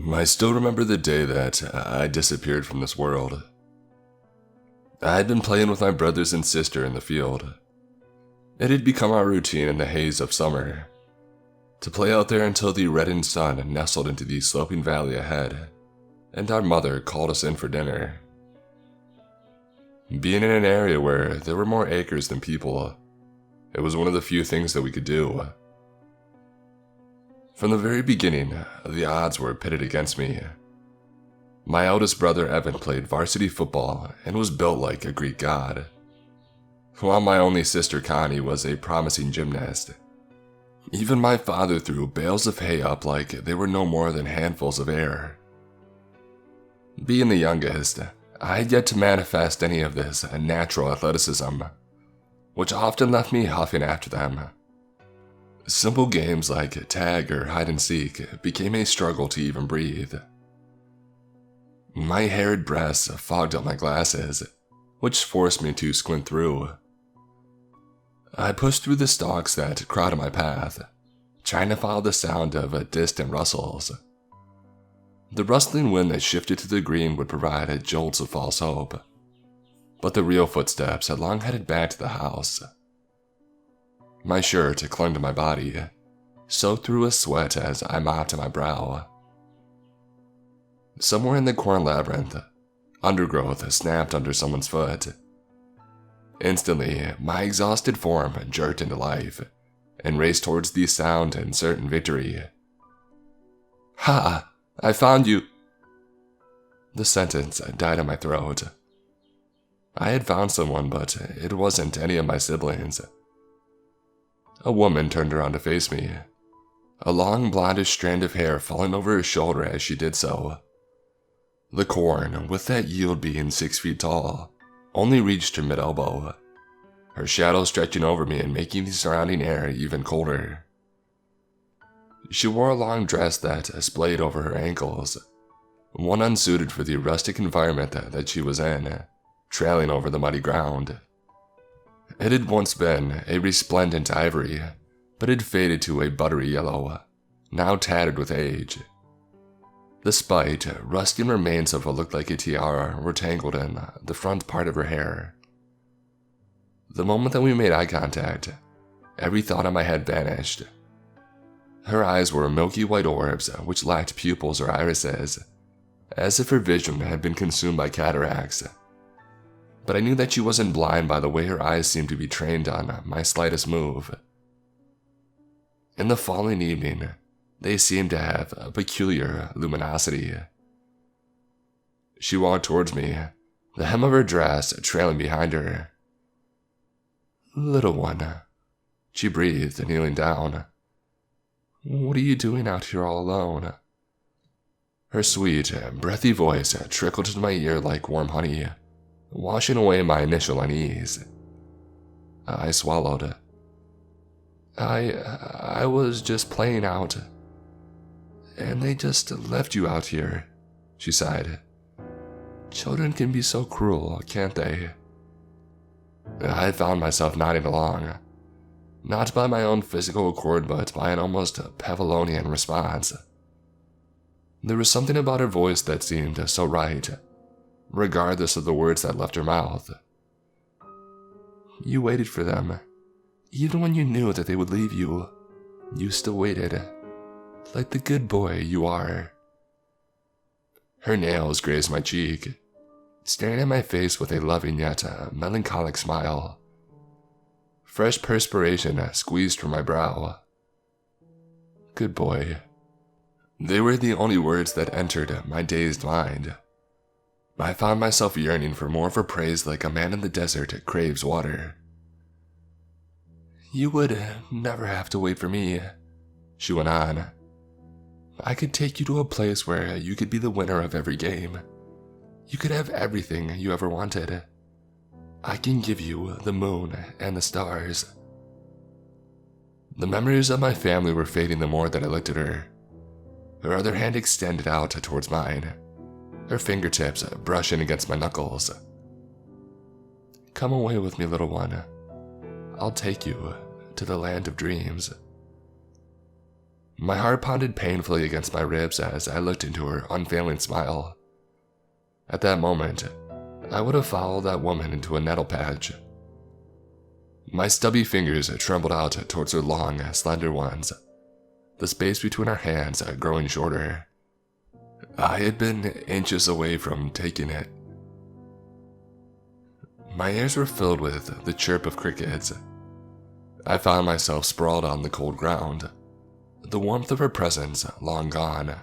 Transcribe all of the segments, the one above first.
I still remember the day that I disappeared from this world. I had been playing with my brothers and sister in the field. It had become our routine in the haze of summer to play out there until the reddened sun nestled into the sloping valley ahead, and our mother called us in for dinner. Being in an area where there were more acres than people, it was one of the few things that we could do. From the very beginning, the odds were pitted against me. My eldest brother Evan played varsity football and was built like a Greek god, while my only sister Connie was a promising gymnast. Even my father threw bales of hay up like they were no more than handfuls of air. Being the youngest, I had yet to manifest any of this natural athleticism, which often left me huffing after them. Simple games like tag or hide and seek became a struggle to even breathe. My hairy breasts fogged up my glasses, which forced me to squint through. I pushed through the stalks that crowded my path, trying to follow the sound of distant rustles. The rustling wind that shifted to the green would provide jolts of false hope, but the real footsteps had long headed back to the house. My shirt clung to my body, soaked through with sweat as I mopped at my brow. Somewhere in the corn labyrinth, undergrowth snapped under someone's foot. Instantly, my exhausted form jerked into life and raced towards the sound and certain victory. "Ha! I found you!" The sentence died in my throat. I had found someone, but it wasn't any of my siblings. A woman turned around to face me, a long blondish strand of hair falling over her shoulder as she did so. The corn, with that yield being 6 feet tall, only reached her mid-elbow, her shadow stretching over me and making the surrounding air even colder. She wore a long dress that splayed over her ankles, one unsuited for the rustic environment that she was in, trailing over the muddy ground. It had once been a resplendent ivory, but had faded to a buttery yellow, now tattered with age. The spite, rusting remains of what looked like a tiara were tangled in the front part of her hair. The moment that we made eye contact, every thought in my head vanished. Her eyes were milky white orbs which lacked pupils or irises, as if her vision had been consumed by cataracts. But I knew that she wasn't blind by the way her eyes seemed to be trained on my slightest move. In the falling evening, they seemed to have a peculiar luminosity. She walked towards me, the hem of her dress trailing behind her. "Little one," she breathed, kneeling down. "What are you doing out here all alone?" Her sweet, breathy voice trickled into my ear like warm honey, washing away my initial unease. I swallowed. I was just playing out. And they just left you out here," she sighed. "Children can be so cruel, can't they?" I found myself nodding along, not by my own physical accord, but by an almost Pavlovian response. There was something about her voice that seemed so right, regardless of the words that left her mouth. "You waited for them. Even when you knew that they would leave you, you still waited. Like the good boy you are." Her nails grazed my cheek, staring at my face with a loving yet melancholic smile. Fresh perspiration squeezed from my brow. Good boy. They were the only words that entered my dazed mind. I found myself yearning for more of her praise like a man in the desert craves water. "You would never have to wait for me," she went on. "I could take you to a place where you could be the winner of every game. You could have everything you ever wanted. I can give you the moon and the stars." The memories of my family were fading the more that I looked at her. Her other hand extended out towards mine, her fingertips brushing against my knuckles. "Come away with me, little one. I'll take you to the land of dreams." My heart pounded painfully against my ribs as I looked into her unfailing smile. At that moment, I would have followed that woman into a nettle patch. My stubby fingers trembled out towards her long, slender ones, the space between our hands growing shorter. I had been inches away from taking it. My ears were filled with the chirp of crickets. I found myself sprawled on the cold ground, the warmth of her presence long gone.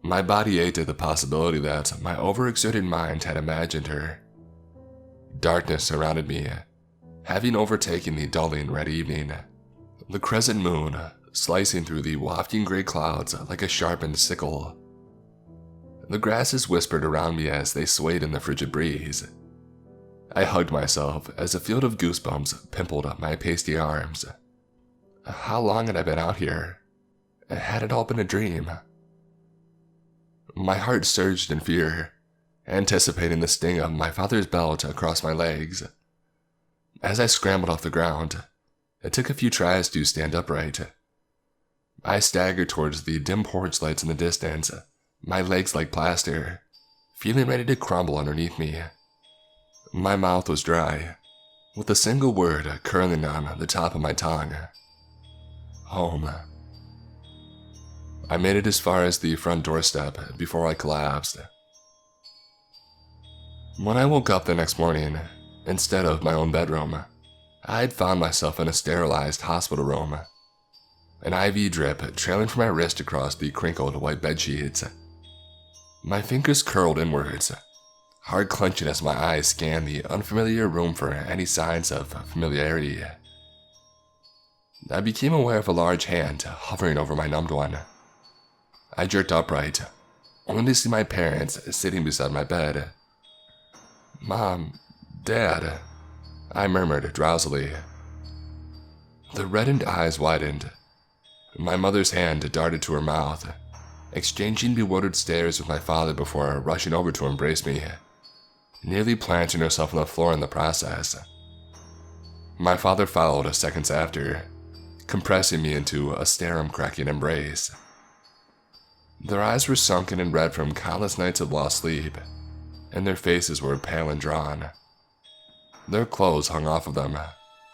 My body ached at the possibility that my overexerted mind had imagined her. Darkness surrounded me, having overtaken the dulling red evening. The crescent moon slicing through the wafting gray clouds like a sharpened sickle. The grasses whispered around me as they swayed in the frigid breeze. I hugged myself as a field of goosebumps pimpled up my pasty arms. How long had I been out here? Had it all been a dream? My heart surged in fear, anticipating the sting of my father's belt across my legs. As I scrambled off the ground, it took a few tries to stand upright. I staggered towards the dim porch lights in the distance, my legs like plaster, feeling ready to crumble underneath me. My mouth was dry, with a single word curling on the top of my tongue. Home. I made it as far as the front doorstep before I collapsed. When I woke up the next morning, instead of my own bedroom, I had found myself in a sterilized hospital room, an IV drip trailing from my wrist across the crinkled white bedsheets. My fingers curled inwards, heart clenching as my eyes scanned the unfamiliar room for any signs of familiarity. I became aware of a large hand hovering over my numbed one. I jerked upright, only to see my parents sitting beside my bed. "Mom, Dad," I murmured drowsily. The reddened eyes widened. My mother's hand darted to her mouth, exchanging bewildered stares with my father before rushing over to embrace me, nearly planting herself on the floor in the process. My father followed seconds after, compressing me into a sternum-cracking embrace. Their eyes were sunken and red from countless nights of lost sleep, and their faces were pale and drawn. Their clothes hung off of them,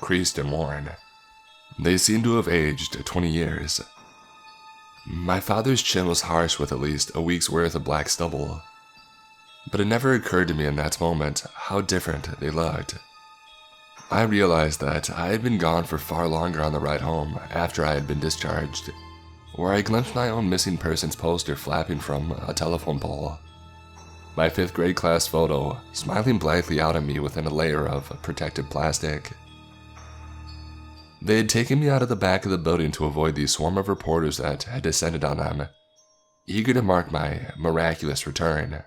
creased and worn. They seemed to have aged 20 years. My father's chin was harsh with at least a week's worth of black stubble, but it never occurred to me in that moment how different they looked. I realized that I had been gone for far longer on the ride home after I had been discharged, where I glimpsed my own missing persons poster flapping from a telephone pole. My 5th grade class photo smiling blankly out at me within a layer of protective plastic. They had taken me out of the back of the building to avoid the swarm of reporters that had descended on them, eager to mark my miraculous return.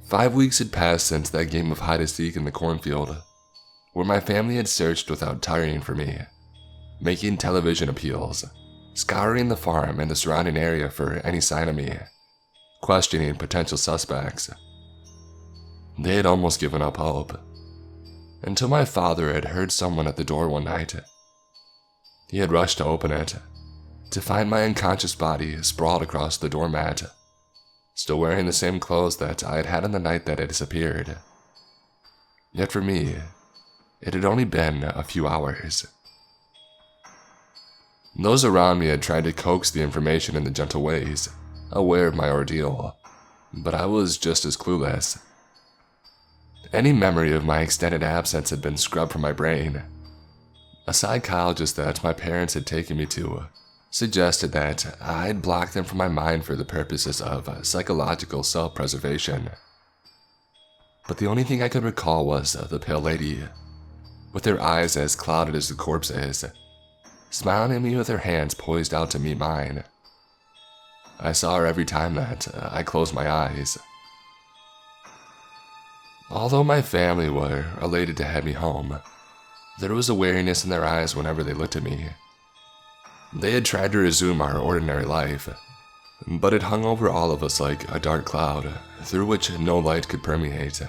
5 weeks had passed since that game of hide-and-seek in the cornfield, where my family had searched without tiring for me, making television appeals, scouring the farm and the surrounding area for any sign of me, questioning potential suspects. They had almost given up hope, until my father had heard someone at the door one night. He had rushed to open it, to find my unconscious body sprawled across the doormat, still wearing the same clothes that I had had on the night that I disappeared. Yet for me, it had only been a few hours. Those around me had tried to coax the information in the gentle ways, aware of my ordeal, but I was just as clueless. Any memory of my extended absence had been scrubbed from my brain. A psychologist that my parents had taken me to suggested that I had blocked them from my mind for the purposes of psychological self-preservation. But the only thing I could recall was the pale lady, with her eyes as clouded as the corpse's, smiling at me with her hands poised out to meet mine. I saw her every time that I closed my eyes. Although my family were elated to have me home, there was a wariness in their eyes whenever they looked at me. They had tried to resume our ordinary life, but it hung over all of us like a dark cloud through which no light could permeate.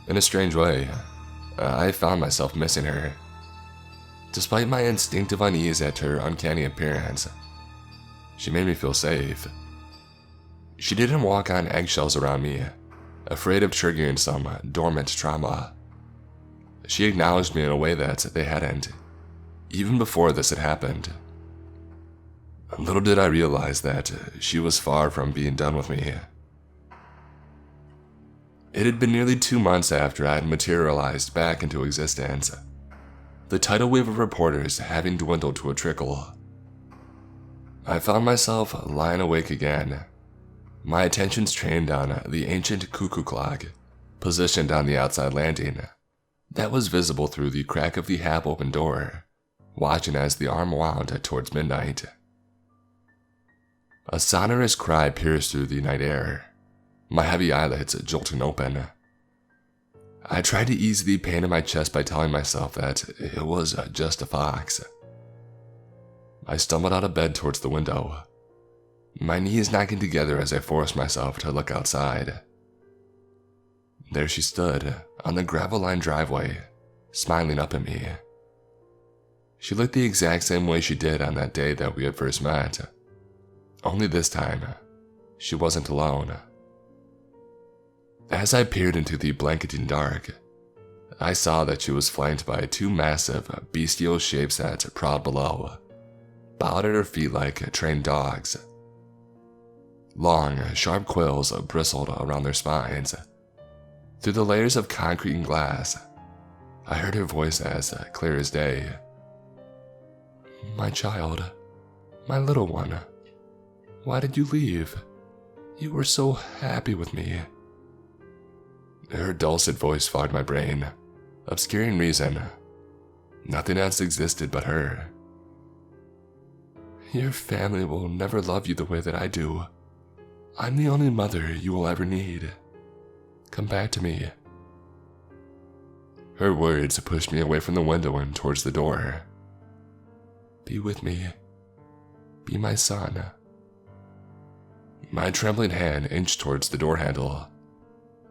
In a strange way, I found myself missing her. Despite my instinctive unease at her uncanny appearance, she made me feel safe. She didn't walk on eggshells around me, afraid of triggering some dormant trauma. She acknowledged me in a way that they hadn't, even before this had happened. Little did I realize that she was far from being done with me. It had been nearly 2 months after I had materialized back into existence, the tidal wave of reporters having dwindled to a trickle. I found myself lying awake again, my attentions trained on the ancient cuckoo clock positioned on the outside landing that was visible through the crack of the half-open door, watching as the arm wound towards midnight. A sonorous cry pierced through the night air, my heavy eyelids jolting open. I tried to ease the pain in my chest by telling myself that it was just a fox. I stumbled out of bed towards the window, my knees knocking together as I forced myself to look outside. There she stood, on the gravel-lined driveway, smiling up at me. She looked the exact same way she did on that day that we had first met. Only this time, she wasn't alone. As I peered into the blanketing dark, I saw that she was flanked by 2 massive, bestial shapes that prowled below, bowed at her feet like trained dogs. Long, sharp quills bristled around their spines. Through the layers of concrete and glass, I heard her voice as clear as day. "My child, my little one, why did you leave? You were so happy with me." Her dulcet voice fogged my brain, obscuring reason. Nothing else existed but her. "Your family will never love you the way that I do. I'm the only mother you will ever need. Come back to me." Her words pushed me away from the window and towards the door. "Be with me. Be my son." My trembling hand inched towards the door handle.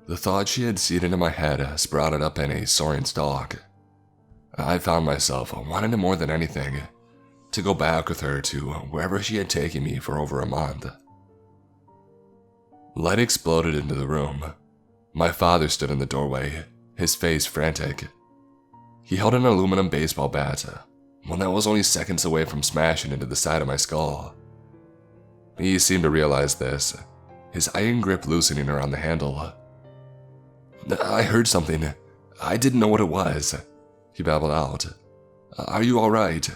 The thought she had seeded in my head sprouted up in a soaring stalk. I found myself wanting it more than anything, to go back with her to wherever she had taken me for over a month. Light exploded into the room. My father stood in the doorway, his face frantic. He held an aluminum baseball bat, one that was only seconds away from smashing into the side of my skull. He seemed to realize this, his iron grip loosening around the handle. "I heard something. I didn't know what it was," he babbled out. "Are you all right?"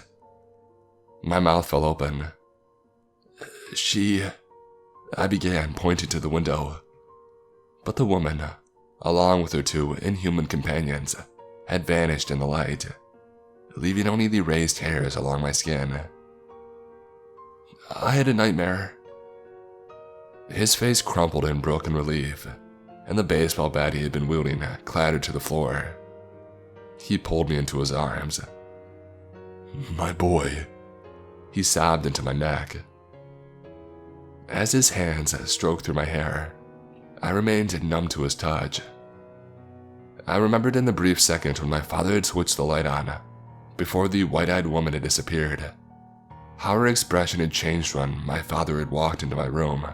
My mouth fell open. I began, pointing to the window. But the woman, along with her 2 inhuman companions, had vanished in the light, leaving only the raised hairs along my skin. "I had a nightmare." His face crumpled in broken relief, and the baseball bat he had been wielding clattered to the floor. He pulled me into his arms. "My boy," he sobbed into my neck. As his hands stroked through my hair, I remained numb to his touch. I remembered in the brief second when my father had switched the light on, before the white-eyed woman had disappeared, how her expression had changed when my father had walked into my room.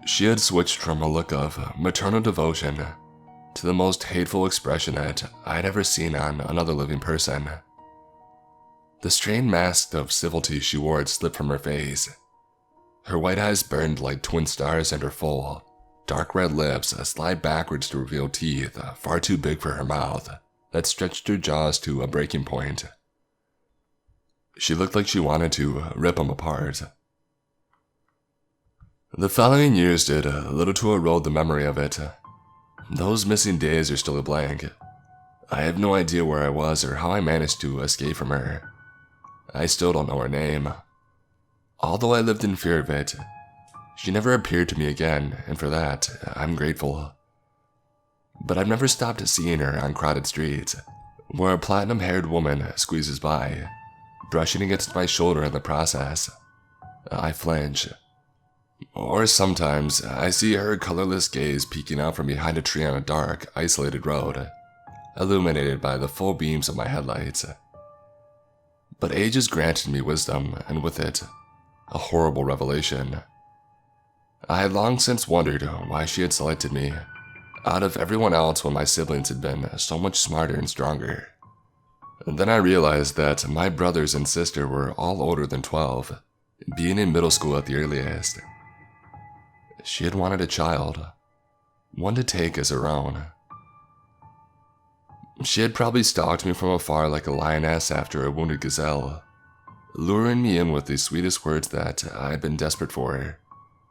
She had switched from a look of maternal devotion to the most hateful expression that I had ever seen on another living person. The strained mask of civility she wore had slipped from her face. Her white eyes burned like twin stars, and her full, dark red lips slid backwards to reveal teeth far too big for her mouth that stretched her jaws to a breaking point. She looked like she wanted to rip them apart. The following years did little to erode the memory of it. Those missing days are still a blank. I have no idea where I was or how I managed to escape from her. I still don't know her name. Although I lived in fear of it, she never appeared to me again, and for that, I'm grateful. But I've never stopped seeing her on crowded streets, where a platinum-haired woman squeezes by, brushing against my shoulder in the process. I flinch. Or sometimes, I see her colorless gaze peeking out from behind a tree on a dark, isolated road, illuminated by the full beams of my headlights. But age has granted me wisdom, and with it, a horrible revelation. I had long since wondered why she had selected me out of everyone else when my siblings had been so much smarter and stronger. And then I realized that my brothers and sister were all older than 12, being in middle school at the earliest. She had wanted a child, one to take as her own. She had probably stalked me from afar like a lioness after a wounded gazelle, luring me in with the sweetest words that I had been desperate for,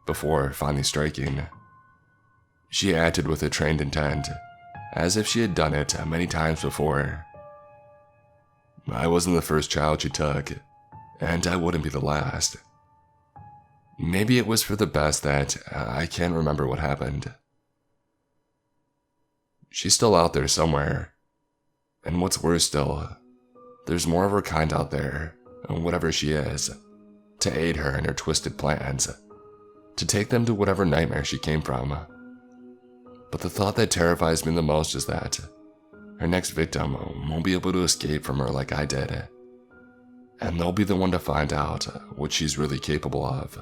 before finally striking. She acted with a trained intent, as if she had done it many times before. I wasn't the first child she took, and I wouldn't be the last. Maybe it was for the best that I can't remember what happened. She's still out there somewhere. And what's worse still, there's more of her kind out there, whatever she is, to aid her in her twisted plans, to take them to whatever nightmare she came from. But the thought that terrifies me the most is that her next victim won't be able to escape from her like I did, and they'll be the one to find out what she's really capable of.